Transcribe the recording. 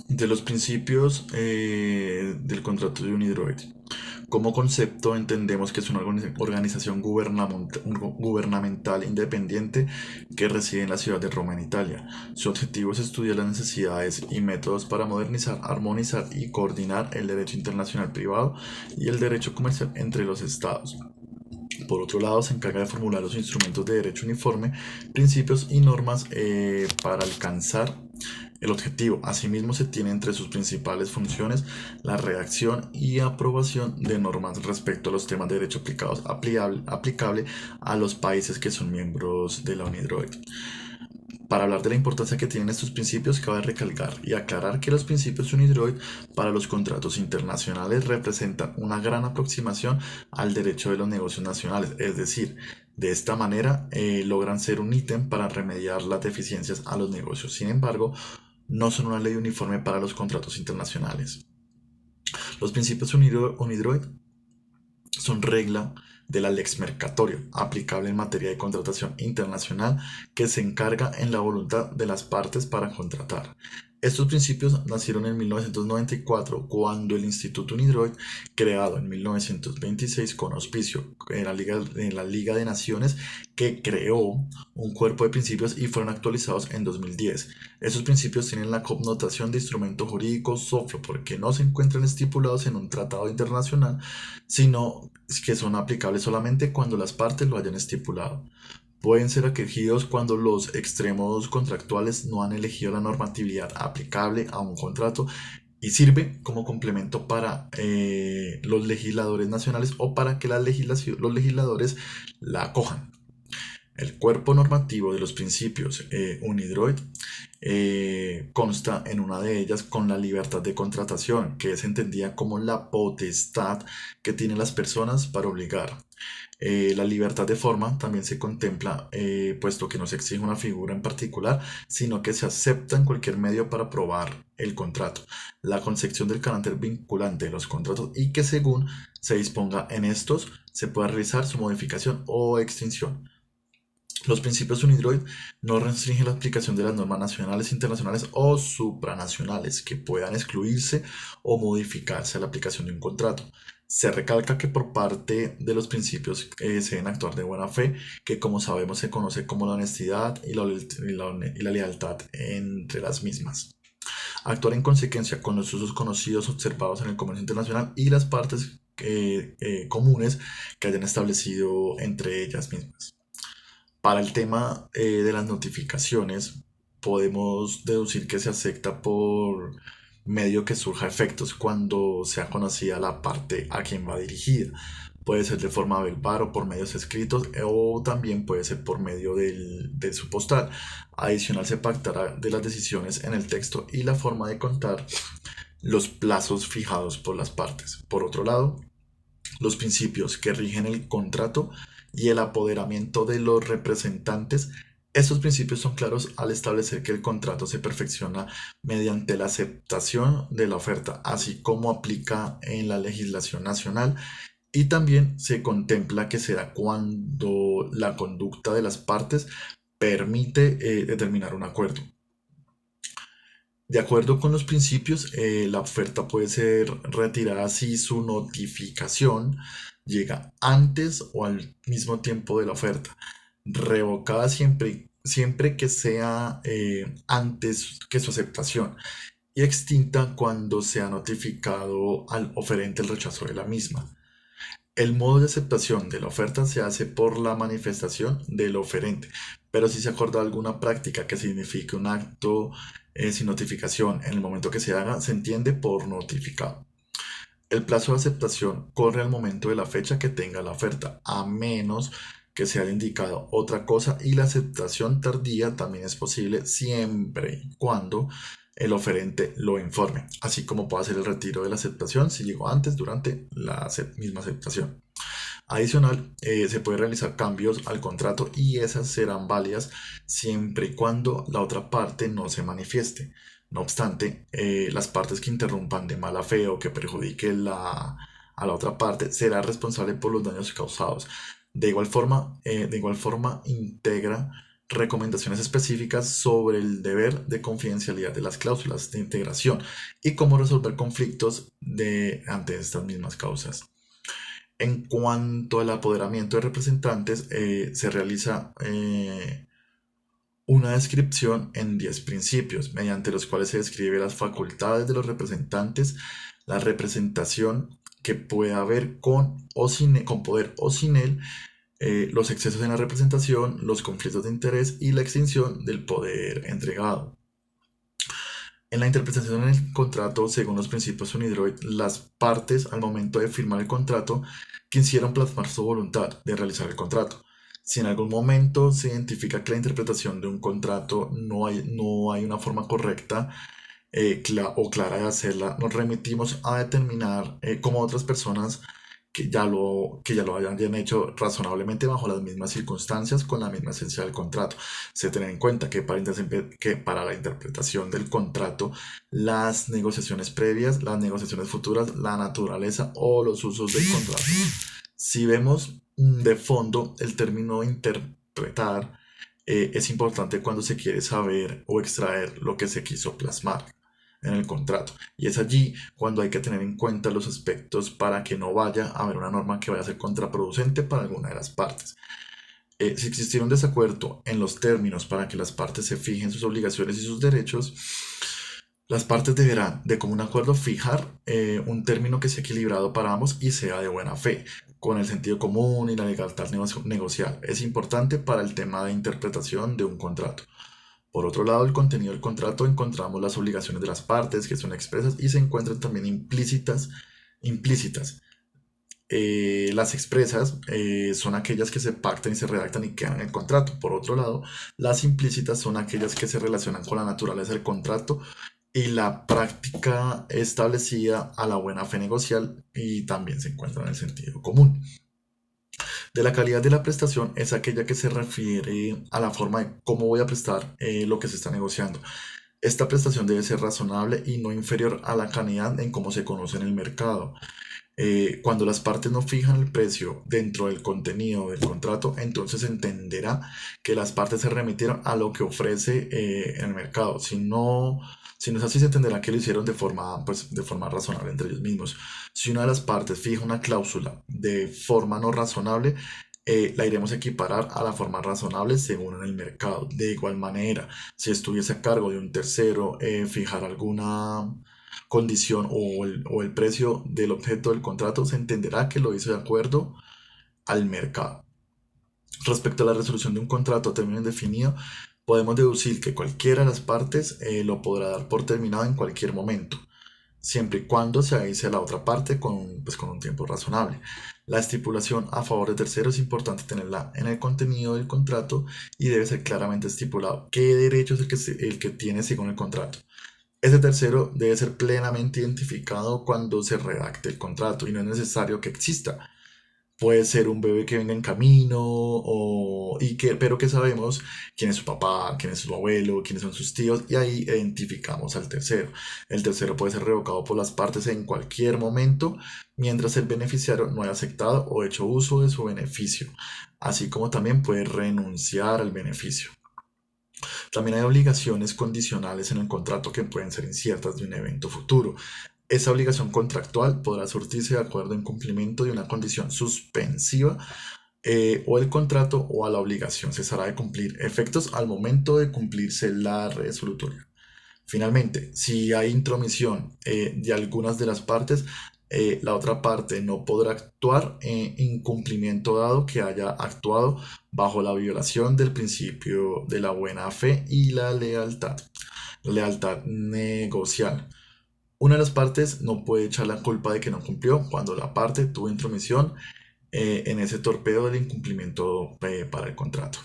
De los principios del contrato de Unidroid. Como concepto entendemos que es una organización gubernamental independiente que reside en la ciudad de Roma, en Italia. Su objetivo es estudiar las necesidades y métodos para modernizar, armonizar y coordinar el derecho internacional privado y el derecho comercial entre los estados. Por otro lado, se encarga de formular los instrumentos de derecho uniforme, principios y normas para alcanzar el objetivo. Asimismo, se tiene entre sus principales funciones la redacción y aprobación de normas respecto a los temas de derecho aplicable a los países que son miembros de la UNIDROIT. Para hablar de la importancia que tienen estos principios, cabe recalcar y aclarar que los principios UNIDROIT para los contratos internacionales representan una gran aproximación al derecho de los negocios nacionales, es decir, de esta manera logran ser un ítem para remediar las deficiencias a los negocios. Sin embargo, no son una ley uniforme para los contratos internacionales. Los principios UNIDROIT son regla de la Lex Mercatorio, aplicable en materia de contratación internacional, que se encarga en la voluntad de las partes para contratar. Estos principios nacieron en 1994, cuando el Instituto UNIDROIT, creado en 1926 con auspicio en la Liga de Naciones, que creó un cuerpo de principios y fueron actualizados en 2010. Estos principios tienen la connotación de instrumento jurídico soplo porque no se encuentran estipulados en un tratado internacional, sino que son aplicables solamente cuando las partes lo hayan estipulado. Pueden ser aquejidos cuando los extremos contractuales no han elegido la normatividad aplicable a un contrato y sirve como complemento para los legisladores nacionales o para que los legisladores la acojan. El cuerpo normativo de los principios UNIDROIT consta en una de ellas con la libertad de contratación, que es entendida como la potestad que tienen las personas para obligar. La libertad de forma también se contempla, puesto que no se exige una figura en particular, sino que se acepta en cualquier medio para aprobar el contrato. La concepción del carácter vinculante de los contratos y que según se disponga en estos, se pueda realizar su modificación o extinción. Los principios UNIDROIT no restringen la aplicación de las normas nacionales, internacionales o supranacionales que puedan excluirse o modificarse a la aplicación de un contrato. Se recalca que por parte de los principios se deben actuar de buena fe, que como sabemos se conoce como la honestidad y la lealtad entre las mismas. Actuar en consecuencia con los usos conocidos observados en el comercio internacional y las partes comunes que hayan establecido entre ellas mismas. Para el tema de las notificaciones, podemos deducir que se acepta por medio que surja efectos cuando sea conocida la parte a quien va dirigida. Puede ser de forma verbal o por medios escritos o también puede ser por medio de su postal. Adicional se pactará de las decisiones en el texto y la forma de contar los plazos fijados por las partes. Por otro lado, los principios que rigen el contrato y el apoderamiento de los representantes. Estos principios son claros al establecer que el contrato se perfecciona mediante la aceptación de la oferta, así como aplica en la legislación nacional, y también se contempla que será cuando la conducta de las partes permite determinar un acuerdo. De acuerdo con los principios, la oferta puede ser retirada si su notificación llega antes o al mismo tiempo de la oferta, revocada siempre que sea antes que su aceptación y extinta cuando se ha notificado al oferente el rechazo de la misma. El modo de aceptación de la oferta se hace por la manifestación del oferente, pero si se acorda alguna práctica que signifique un acto sin notificación en el momento que se haga, se entiende por notificado. El plazo de aceptación corre al momento de la fecha que tenga la oferta, a menos que se haya indicado otra cosa, y la aceptación tardía también es posible siempre y cuando el oferente lo informe, así como puede hacer el retiro de la aceptación si llegó antes durante la misma aceptación. Adicional, se puede realizar cambios al contrato y esas serán válidas siempre y cuando la otra parte no se manifieste. No obstante, las partes que interrumpan de mala fe o que perjudiquen a la otra parte será responsable por los daños causados. De igual forma integra recomendaciones específicas sobre el deber de confidencialidad de las cláusulas de integración y cómo resolver conflictos ante estas mismas causas. En cuanto al apoderamiento de representantes, se realiza una descripción en 10 principios, mediante los cuales se describe las facultades de los representantes, la representación que puede haber con poder o sin él, los excesos en la representación, los conflictos de interés y la extinción del poder entregado. En la interpretación del contrato, según los principios UNIDROIT, las partes al momento de firmar el contrato quisieron plasmar su voluntad de realizar el contrato. Si en algún momento se identifica que la interpretación de un contrato no hay una forma correcta o clara de hacerla, nos remitimos a determinar cómo otras personas que ya lo hayan hecho razonablemente bajo las mismas circunstancias, con la misma esencia del contrato. Se tiene en cuenta que para la interpretación del contrato, las negociaciones previas, las negociaciones futuras, la naturaleza o los usos del contrato. Si vemos de fondo el término interpretar, es importante cuando se quiere saber o extraer lo que se quiso plasmar en el contrato. Y es allí cuando hay que tener en cuenta los aspectos para que no vaya a haber una norma que vaya a ser contraproducente para alguna de las partes. Si existiera un desacuerdo en los términos para que las partes se fijen sus obligaciones y sus derechos, las partes deberán, de común acuerdo, fijar un término que sea equilibrado para ambos y sea de buena fe, con el sentido común y la legalidad negocial. Es importante para el tema de interpretación de un contrato. Por otro lado, el contenido del contrato, encontramos las obligaciones de las partes que son expresas y se encuentran también implícitas. Las expresas son aquellas que se pactan y se redactan y quedan en el contrato. Por otro lado, las implícitas son aquellas que se relacionan con la naturaleza del contrato y la práctica establecida a la buena fe negocial y también se encuentra en el sentido común. De la calidad de la prestación es aquella que se refiere a la forma de cómo voy a prestar lo que se está negociando. Esta prestación debe ser razonable y no inferior a la calidad en cómo se conoce en el mercado. Cuando las partes no fijan el precio dentro del contenido del contrato, entonces se entenderá que las partes se remitieron a lo que ofrece en el mercado. Si no es así, se entenderá que lo hicieron de forma razonable entre ellos mismos. Si una de las partes fija una cláusula de forma no razonable, la iremos a equiparar a la forma razonable según en el mercado. De igual manera, si estuviese a cargo de un tercero fijar alguna condición o el precio del objeto del contrato, se entenderá que lo hizo de acuerdo al mercado. Respecto a la resolución de un contrato a término indefinido, podemos deducir que cualquiera de las partes lo podrá dar por terminado en cualquier momento, siempre y cuando se avise a la otra parte con un tiempo razonable. La estipulación a favor de terceros es importante tenerla en el contenido del contrato y debe ser claramente estipulado qué derecho es el que tiene según el contrato. Ese tercero debe ser plenamente identificado cuando se redacte el contrato y no es necesario que exista. Puede ser un bebé que venga en camino, pero que sabemos quién es su papá, quién es su abuelo, quiénes son sus tíos, y ahí identificamos al tercero. El tercero puede ser revocado por las partes en cualquier momento, mientras el beneficiario no haya aceptado o hecho uso de su beneficio, así como también puede renunciar al beneficio. También hay obligaciones condicionales en el contrato que pueden ser inciertas de un evento futuro. Esa obligación contractual podrá surtirse de acuerdo en cumplimiento de una condición suspensiva o el contrato o a la obligación cesará de cumplir efectos al momento de cumplirse la resolutoria. Finalmente, si hay intromisión de algunas de las partes, la otra parte no podrá actuar en incumplimiento dado que haya actuado bajo la violación del principio de la buena fe y la lealtad negocial. Una de las partes no puede echar la culpa de que no cumplió cuando la parte tuvo intromisión en ese torpeo del incumplimiento para el contrato.